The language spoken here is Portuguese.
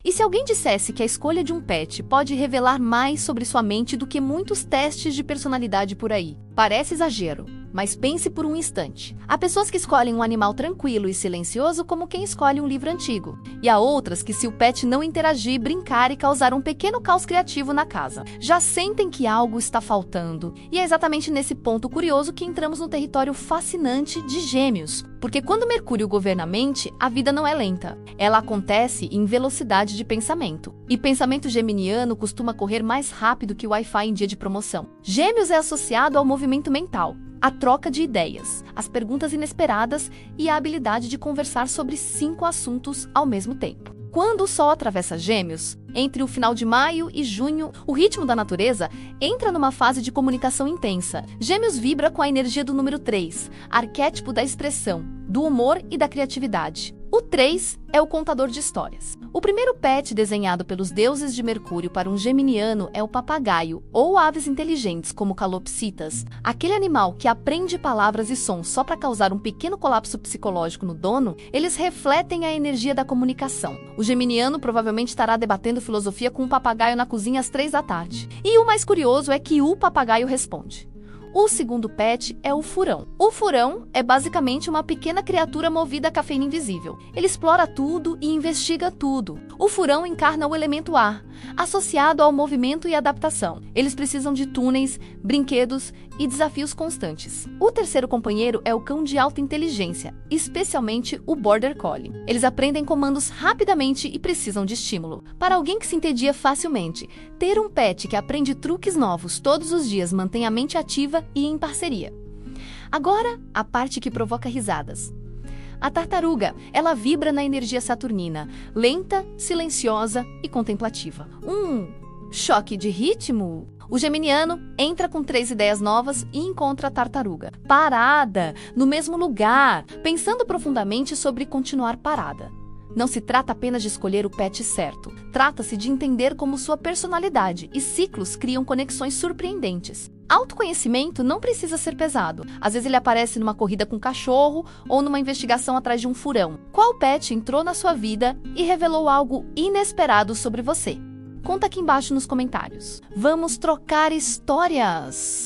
E se alguém dissesse que a escolha de um pet pode revelar mais sobre sua mente do que muitos testes de personalidade por aí? Parece exagero, mas pense por um instante. Há pessoas que escolhem um animal tranquilo e silencioso como quem escolhe um livro antigo. E há outras que, se o pet não interagir, brincar e causar um pequeno caos criativo na casa, já sentem que algo está faltando. E é exatamente nesse ponto curioso que entramos no território fascinante de Gêmeos. Porque quando Mercúrio governa a mente, a vida não é lenta. Ela acontece em velocidade de pensamento. E pensamento geminiano costuma correr mais rápido que o Wi-Fi em dia de promoção. Gêmeos é associado ao movimento mental, a troca de ideias, as perguntas inesperadas e a habilidade de conversar sobre 5 assuntos ao mesmo tempo. Quando o Sol atravessa Gêmeos, entre o final de maio e junho, o ritmo da natureza entra numa fase de comunicação intensa. Gêmeos vibra com a energia do número 3, arquétipo da expressão, do humor e da criatividade. O 3 é o contador de histórias. O primeiro pet desenhado pelos deuses de Mercúrio para um geminiano é o papagaio, ou aves inteligentes como calopsitas. Aquele animal que aprende palavras e sons só para causar um pequeno colapso psicológico no dono, eles refletem a energia da comunicação. O geminiano provavelmente estará debatendo filosofia com um papagaio na cozinha às 3 da tarde. E o mais curioso é que o papagaio responde. O segundo pet é o furão. O furão é basicamente uma pequena criatura movida a cafeína invisível. Ele explora tudo e investiga tudo. O furão encarna o elemento ar, associado ao movimento e adaptação. Eles precisam de túneis, brinquedos e desafios constantes. O terceiro companheiro é o cão de alta inteligência, especialmente o Border Collie. Eles aprendem comandos rapidamente e precisam de estímulo. Para alguém que se entedia facilmente, ter um pet que aprende truques novos todos os dias mantém a mente ativa e em parceria. Agora, a parte que provoca risadas. A tartaruga, ela vibra na energia saturnina, lenta, silenciosa e contemplativa. Choque de ritmo? O geminiano entra com 3 ideias novas e encontra a tartaruga parada, no mesmo lugar, pensando profundamente sobre continuar parada. Não se trata apenas de escolher o pet certo. Trata-se de entender como sua personalidade e ciclos criam conexões surpreendentes. Autoconhecimento não precisa ser pesado. Às vezes ele aparece numa corrida com um cachorro ou numa investigação atrás de um furão. Qual pet entrou na sua vida e revelou algo inesperado sobre você? Conta aqui embaixo nos comentários. Vamos trocar histórias!